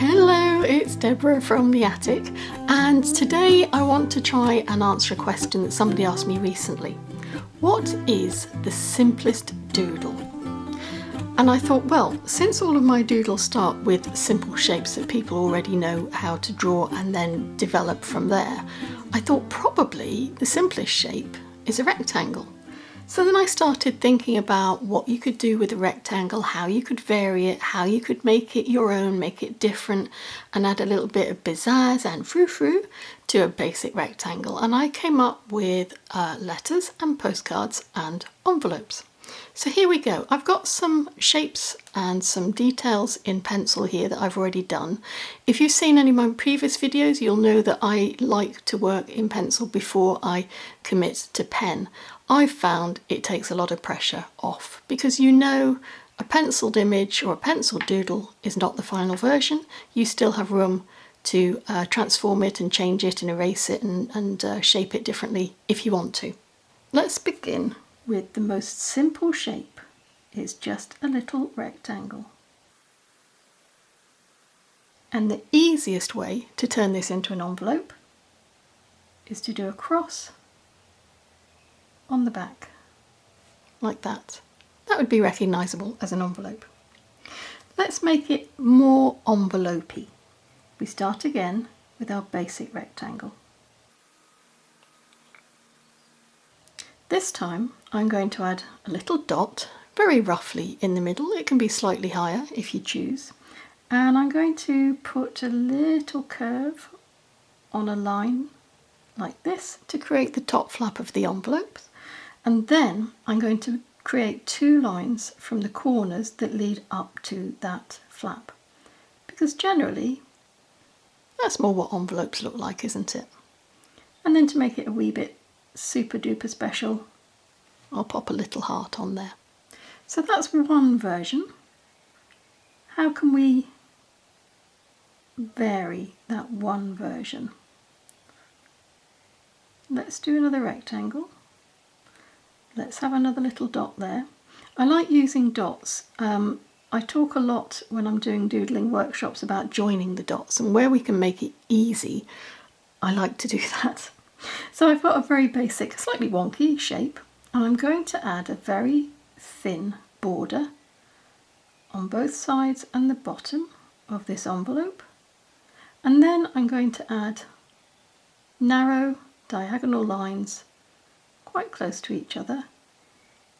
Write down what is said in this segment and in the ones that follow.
Hello, it's Deborah from the attic, and today I want to try and answer a question that somebody asked me recently. What is the simplest doodle? And I thought, well, since all of my doodles start with simple shapes that people already know how to draw and then develop from there, I thought probably the simplest shape is a rectangle. So then I started thinking about what you could do with a rectangle, how you could vary it, how you could make it your own, make it different, and add a little bit of pizzazz and frou-frou to a basic rectangle. And I came up with letters and postcards and envelopes. So here we go. I've got some shapes and some details in pencil here that I've already done. If you've seen any of my previous videos, you'll know that I like to work in pencil before I commit to pen. I've found it takes a lot of pressure off because you know a penciled image or a penciled doodle is not the final version. You still have room to transform it and change it and erase it and shape it differently if you want to. Let's begin with the most simple shape. It's just a little rectangle. And the easiest way to turn this into an envelope is to do a cross on the back, like that. That would be recognisable as an envelope. Let's make it more envelope-y. We start again with our basic rectangle. This time I'm going to add a little dot, very roughly in the middle. It can be slightly higher if you choose. And I'm going to put a little curve on a line like this to create the top flap of the envelope. And then I'm going to create two lines from the corners that lead up to that flap. Because generally, that's more what envelopes look like, isn't it? And then to make it a wee bit super duper special, I'll pop a little heart on there. So that's one version. How can we vary that one version? Let's do another rectangle. Let's have another little dot there. I like using dots. I talk a lot when I'm doing doodling workshops about joining the dots, and where we can make it easy, I like to do that. So I've got a very basic, slightly wonky shape, and I'm going to add a very thin border on both sides and the bottom of this envelope. And then I'm going to add narrow diagonal lines quite close to each other,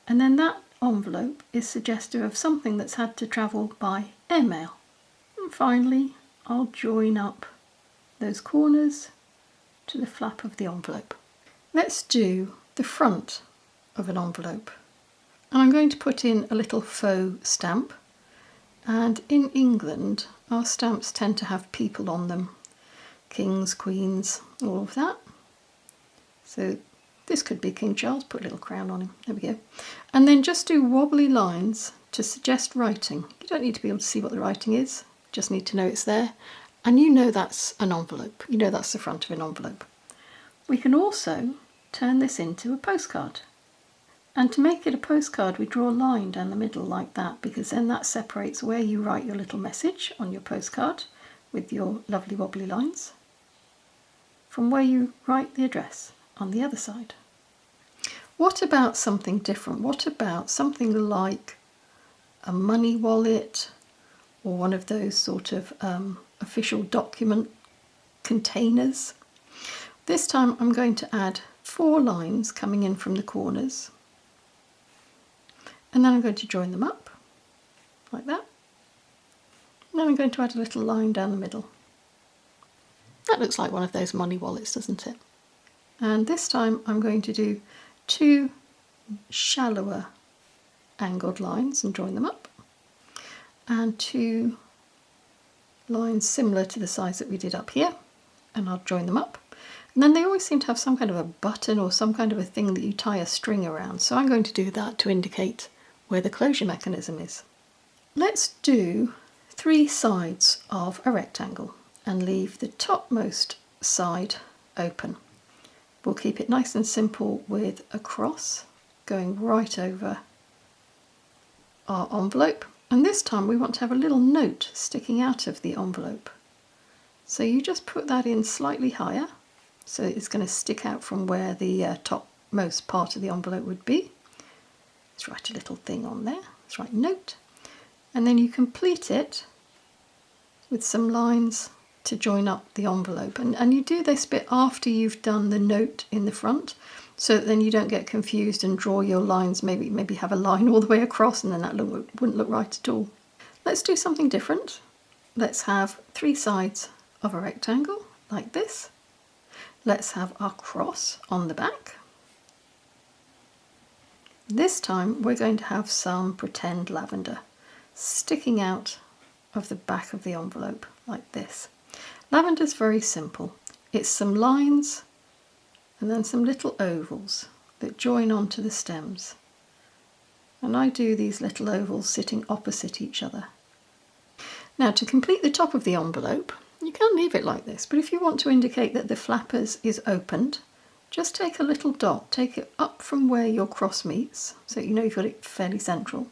and then that envelope is suggestive of something that's had to travel by airmail. And finally I'll join up those corners to the flap of the envelope. Let's do the front of an envelope, and I'm going to put in a little faux stamp, and in England our stamps tend to have people on them, kings, queens, all of that. So this could be King Charles, put a little crown on him, there we go. And then just do wobbly lines to suggest writing. You don't need to be able to see what the writing is, just need to know it's there. And you know that's an envelope, you know that's the front of an envelope. We can also turn this into a postcard. And to make it a postcard, we draw a line down the middle like that, because then that separates where you write your little message on your postcard with your lovely wobbly lines from where you write the address on the other side. What about something different? What about something like a money wallet or one of those sort of official document containers? This time I'm going to add 4 lines coming in from the corners, and then I'm going to join them up like that. And then I'm going to add a little line down the middle. That looks like one of those money wallets, doesn't it? And this time I'm going to do 2 shallower angled lines and join them up, and 2 lines similar to the size that we did up here, and I'll join them up. And then they always seem to have some kind of a button or some kind of a thing that you tie a string around, so I'm going to do that to indicate where the closure mechanism is. Let's do 3 sides of a rectangle and leave the topmost side open. We'll keep it nice and simple with a cross going right over our envelope, And this time we want to have a little note sticking out of the envelope. So you just put that in slightly higher, so it's going to stick out from where the topmost part of the envelope would be. Let's write a little thing on there. Let's write note. And then you complete it with some lines to join up the envelope. And you do this bit after you've done the note in the front, so that then you don't get confused and draw your lines, maybe have a line all the way across, and then that wouldn't look right at all. Let's do something different. Let's have 3 sides of a rectangle like this. Let's have our cross on the back. This time we're going to have some pretend lavender sticking out of the back of the envelope like this. Lavender's very simple. It's some lines and then some little ovals that join onto the stems. And I do these little ovals sitting opposite each other. Now, to complete the top of the envelope, you can leave it like this, but if you want to indicate that the flappers is opened, just take a little dot, take it up from where your cross meets, so you know you've got it fairly central,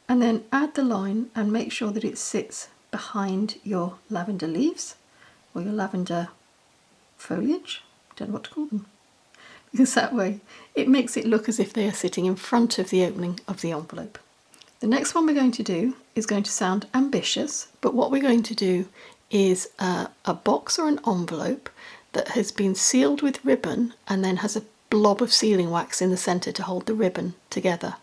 and then add the line and make sure that it sits behind your lavender leaves, or your lavender foliage, I don't know what to call them, because that way it makes it look as if they are sitting in front of the opening of the envelope. The next one we're going to do is going to sound ambitious, but what we're going to do is a box or an envelope that has been sealed with ribbon and then has a blob of sealing wax in the centre to hold the ribbon together.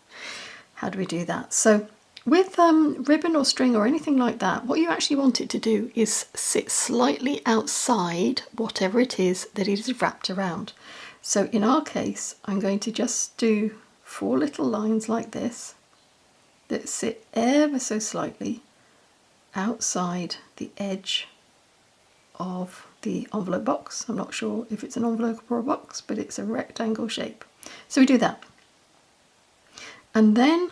How do we do that? So with ribbon or string or anything like that, what you actually want it to do is sit slightly outside whatever it is that it is wrapped around. So in our case, I'm going to just do 4 little lines like this that sit ever so slightly outside the edge of the envelope box. I'm not sure if it's an envelope or a box, but it's a rectangle shape. So we do that. And then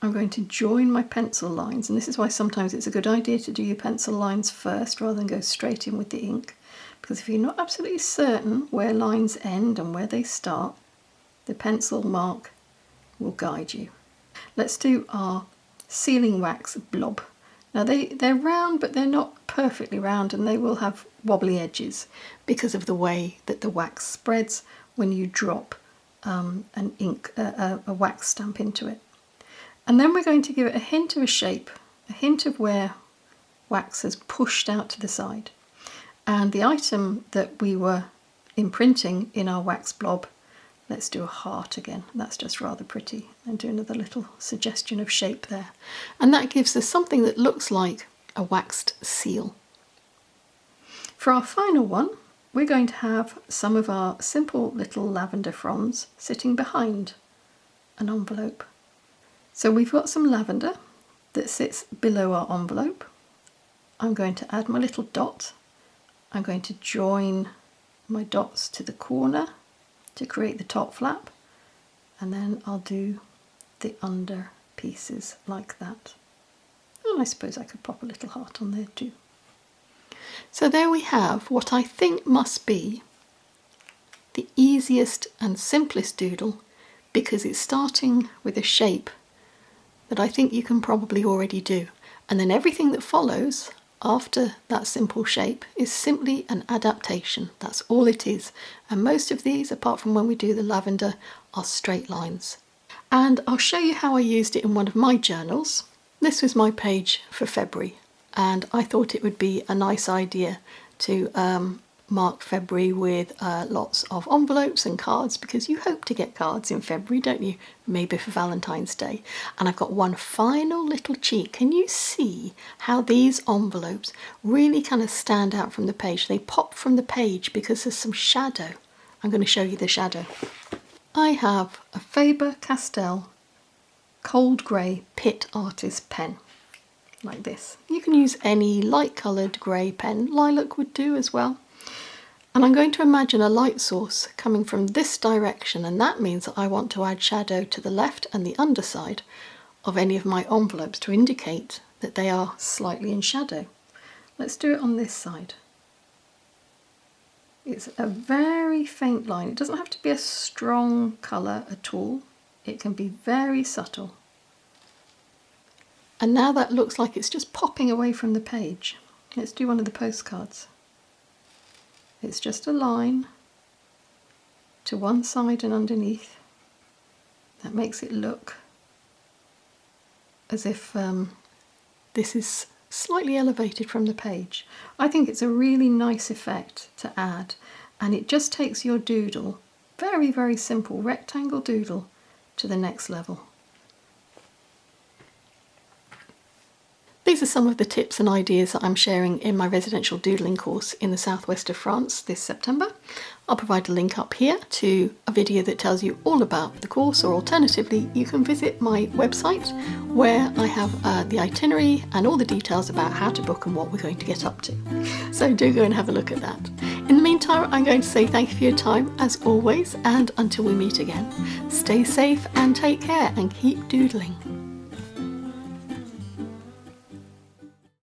I'm going to join my pencil lines, and this is why sometimes it's a good idea to do your pencil lines first rather than go straight in with the ink, because if you're not absolutely certain where lines end and where they start, the pencil mark will guide you. Let's do our sealing wax blob. Now they're round, but they're not perfectly round, and they will have wobbly edges because of the way that the wax spreads when you drop a wax stamp into it. And then we're going to give it a hint of a shape, a hint of where wax has pushed out to the side. And the item that we were imprinting in our wax blob, let's do a heart again. That's just rather pretty. And do another little suggestion of shape there. And that gives us something that looks like a waxed seal. For our final one, we're going to have some of our simple little lavender fronds sitting behind an envelope. So we've got some lavender that sits below our envelope. I'm going to add my little dot. I'm going to join my dots to the corner to create the top flap, and then I'll do the under pieces like that. And I suppose I could pop a little heart on there too. So there we have what I think must be the easiest and simplest doodle, because it's starting with a shape that I think you can probably already do. And then everything that follows after that simple shape is simply an adaptation. That's all it is. And most of these, apart from when we do the lavender, are straight lines. And I'll show you how I used it in one of my journals. This was my page for February, and I thought it would be a nice idea to mark February with lots of envelopes and cards, because you hope to get cards in February, don't you? Maybe for Valentine's Day. And I've got one final little cheat. Can you see how these envelopes really kind of stand out from the page? They pop from the page because there's some shadow. I'm going to show you the shadow. I have a Faber-Castell cold grey Pitt Artist pen, like this. You can use any light coloured grey pen. Lilac would do as well. And I'm going to imagine a light source coming from this direction, and that means that I want to add shadow to the left and the underside of any of my envelopes to indicate that they are slightly in shadow. Let's do it on this side. It's a very faint line. It doesn't have to be a strong colour at all. It can be very subtle. And now that looks like it's just popping away from the page. Let's do one of the postcards. It's just a line to one side and underneath. That makes it look as if this is slightly elevated from the page. I think it's a really nice effect to add, and it just takes your doodle, very, very simple rectangle doodle, to the next level. These are some of the tips and ideas that I'm sharing in my residential doodling course in the southwest of France this September. I'll provide a link up here to a video that tells you all about the course, or alternatively you can visit my website where I have the itinerary and all the details about how to book and what we're going to get up to. So do go and have a look at that. In the meantime, I'm going to say thank you for your time as always, and until we meet again, stay safe and take care and keep doodling.